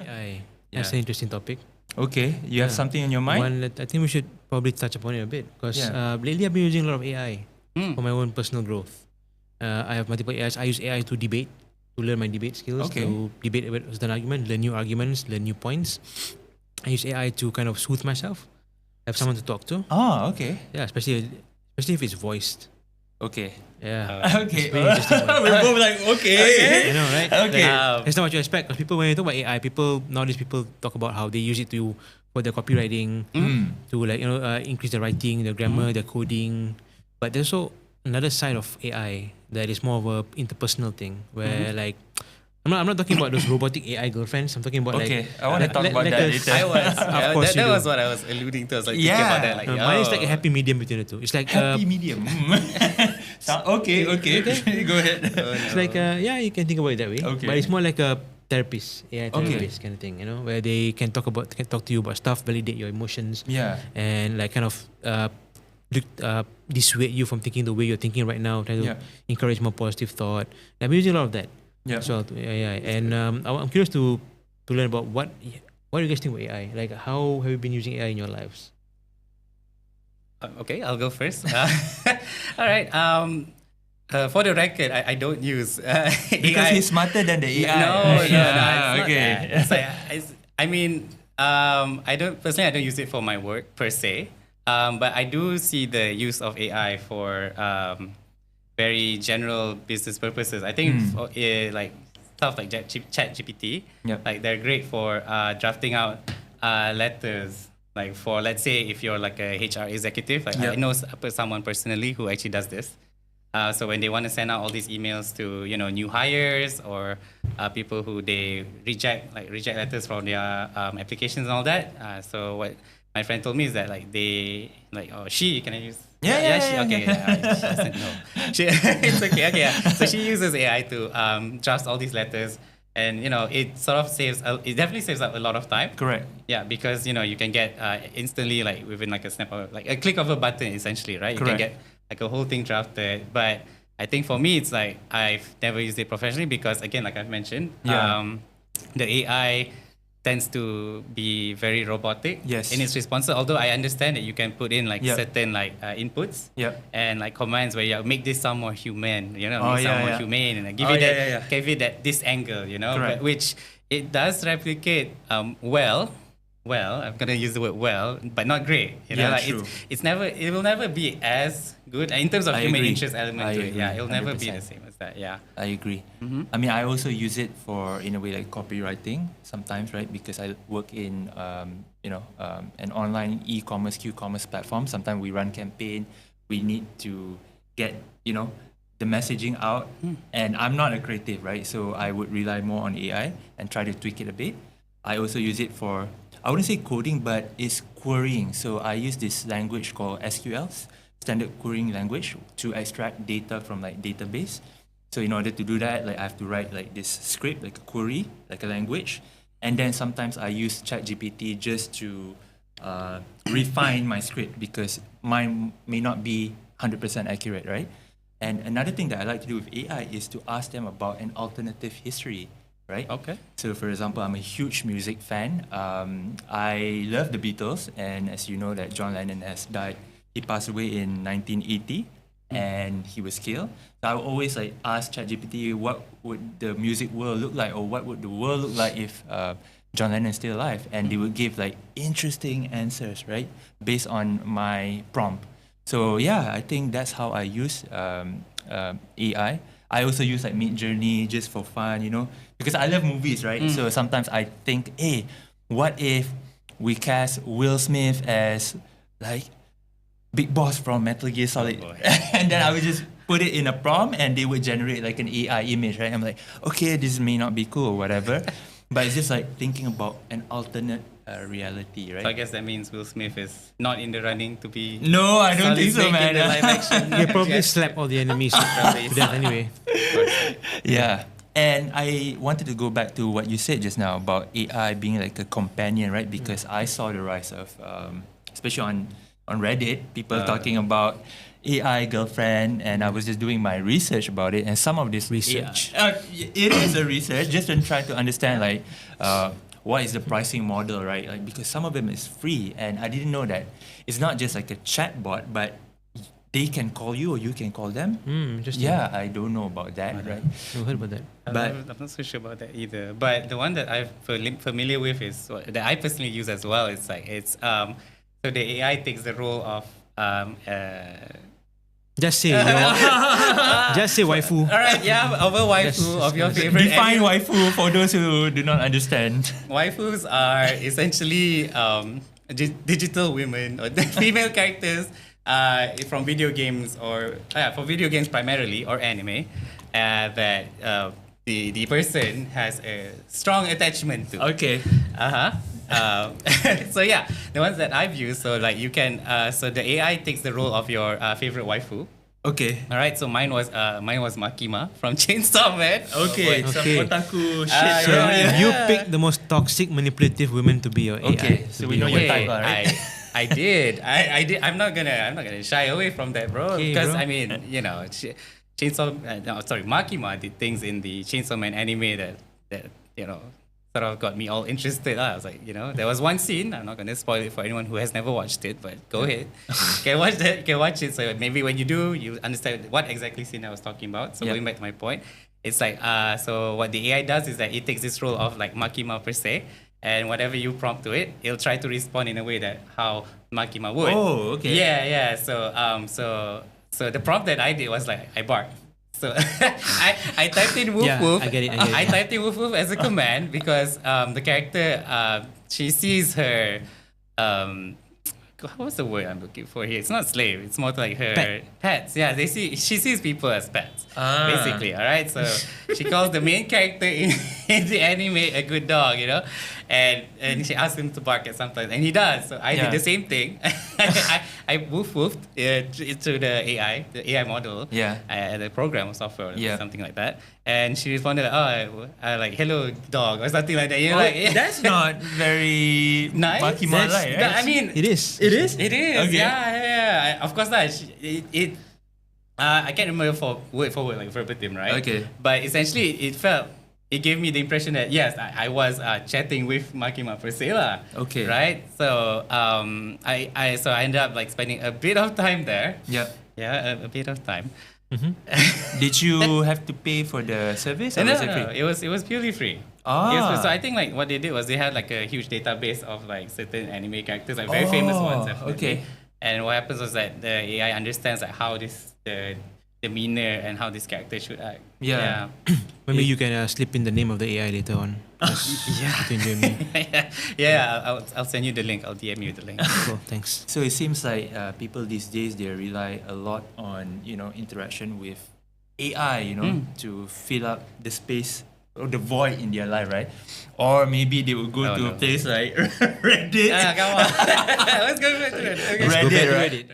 AI. That's an interesting topic. Okay, you have something in your mind? One that I think we should probably touch upon it a bit because lately I've been using a lot of AI for my own personal growth. I have multiple AIs. I use AI to debate, to learn my debate skills, to debate about certain arguments, learn new arguments, learn new points. I use AI to kind of soothe myself, have someone to talk to. Oh, okay. Yeah, especially if it's voiced. Okay. Yeah. Okay. We're both like, okay. You know, right? Okay. That's not what you expect. Because when you talk about AI, nowadays people talk about how they use it for their copywriting, to increase the writing, the grammar, the coding. But there's also another side of AI that is more of a interpersonal thing where like I'm not talking about those robotic AI girlfriends. I'm talking about I want to talk about that later. That was what I was alluding to. I was like thinking about that. Like, mine is like a happy medium between the two. It's like happy medium. Okay. Go ahead. It's like you can think about it that way. Okay. But it's more like a therapist, AI therapist kind of thing. You know, where they can talk to you about stuff, validate your emotions. Yeah. And like kind of dissuade you from thinking the way you're thinking right now. Try to encourage more positive thought. I've been using a lot of that. Yeah. So and I'm curious to learn about what do you guys think about AI? Like, how have you been using AI in your lives? Okay, I'll go first. All right. For the record, I don't use because AI. he's smarter than the AI. No. Okay. I don't use it for my work per se. But I do see the use of AI for very general business purposes. I think like stuff like ChatGPT, like they're great for drafting out letters. Like for, let's say, if you're like a HR executive, like I know someone personally who actually does this. So when they want to send out all these emails to new hires or people who they reject letters from their applications and all that. So what my friend told me is that she can I use? She doesn't know. It's okay. Okay, yeah. So she uses AI to draft all these letters, and it sort of it definitely saves up a lot of time. Correct. Yeah, because you can get instantly, like within like a snap of like a click of a button, essentially, right? Correct. You can get like a whole thing drafted. But I think for me, it's like I've never used it professionally because, again, like I've mentioned, the AI tends to be very robotic in its responses. Although I understand that you can put in like certain like inputs and like commands where you make this sound more human, make sound more humane, and give it this angle, but, which it does replicate well. I'm gonna use the word well, but not great. True. It will never be as good in terms of human interest element to it. Yeah, it'll 100%. Never be the same as that. Yeah, I agree. Mm-hmm. I mean, I also use it for, in a way, like copywriting sometimes, right? Because I work in an online e-commerce, Q-commerce platform. Sometimes we run campaign. We need to get the messaging out, and I'm not a creative, right? So I would rely more on AI and try to tweak it a bit. I also use it for, I wouldn't say coding, but it's querying. So I use this language called SQL, Standard Querying Language, to extract data from like database. So in order to do that, like I have to write like this script, like a query, like a language. And then sometimes I use ChatGPT just to refine my script because mine may not be 100% accurate, right? And another thing that I like to do with AI is to ask them about an alternative history. Right? Okay. So, for example, I'm a huge music fan. I love the Beatles, and as you know, that John Lennon has died. He passed away in 1980, and he was killed. So I would always like ask ChatGPT, what would the music world look like, or what would the world look like if John Lennon is still alive? And they would give like interesting answers, right, based on my prompt. So yeah, I think that's how I use AI. I also use like Midjourney just for fun, because I love movies, right? So sometimes I think, hey, what if we cast Will Smith as like Big Boss from Metal Gear Solid? And then I would just put it in a prompt and they would generate like an AI image, right? I'm like, okay, this may not be cool or whatever, but it's just like thinking about an alternate reality, right? So I guess that means Will Smith is not in the running to be. No, I don't think so, man. In the live action. They probably slap all the enemies to death anyway. Yeah. And I wanted to go back to what you said just now about AI being like a companion, right? Because I saw the rise of, especially on Reddit, people talking about AI girlfriend, and I was just doing my research about it, and some of this research. it is a research just to try to understand like what is the pricing model, right? Like, because some of them is free, and I didn't know that it's not just like a chat bot, but they can call you or you can call them. Interesting. Yeah, I don't know about that, right? Never heard about that. I'm not so sure about that either. But the one that I'm familiar with is that I personally use as well. It's like so the AI takes the role of Just say, just say waifu. all right, yeah, of a waifu of your favorite. Define anime. waifu for those who do not understand. Waifus are essentially digital women or female characters from video games or for video games primarily or anime that the person has a strong attachment to. Okay. So yeah, the ones that I've used, so like you can, so the AI takes the role of your favorite waifu. Okay. All right, so mine was Makima from Chainsaw Man. Okay. Okay. Some otaku shit. So Yeah. if you pick the most toxic, manipulative women to be your AI. Okay, to so be we know your your AI. type, right? I did. I did. I'm not gonna shy away from that, bro. Okay, Because bro. I mean, you know, Makima did things in the Chainsaw Man anime that you know sort of got me all interested. I was like, you know, there was one scene. I'm not gonna spoil it for anyone who has never watched it, but go ahead, can watch that. Can watch it. So maybe when you do, you understand what exactly scene I was talking about. So Yeah. going back to my point, it's like so what the AI does is that it takes this role of like Makima per se. And whatever you prompt to it, it'll try to respond in a way that how Makima would. Oh, okay. Yeah. So the prompt that I did was like I bark. So I typed in woof Yeah, woof. I get it, I get it. I typed in woof woof as a command because the character she sees her what's the word I'm looking for here? It's not slave. It's more like her Pet. pets. Yeah, she sees people as pets. Ah. Basically, all right. So she calls the main character in the anime a good dog, you know, and she asks him to bark at sometimes, and he does. So I Yeah. did the same thing. I woof woofed to the AI model, the program or software, or Yeah. something like that, and she responded, I like hello dog or something like that. You know, Oh, like that's not very nice. Makima That's- like, right? I mean, It is. It is? it is. Okay. Yeah. Of course, that I can't remember for word like verbatim, right? Okay. But essentially, it gave me the impression that yes, I was chatting with Makima per se lah. Okay. Right. So I ended up like spending a bit of time there. Yeah. Yeah, a bit of time. Did you have to pay for the service or No, was it free? it was purely free. Ah. Yes, so I think like what they did was they had like a huge database of like certain anime characters, like very famous ones. Definitely. Okay. And what happens was that the AI understands like how the demeanor and how this character should act. Yeah. Maybe you can slip in the name of the AI later on. Between you and me. Yeah, I'll send you the link. I'll DM you the link. Cool, thanks. So it seems like people these days, they rely a lot on, interaction with AI, to fill up the space or the void in their life, right? Or maybe they will go to a place like Reddit. Come on. Let's go back to that. Okay. Let's go back to right? Reddit.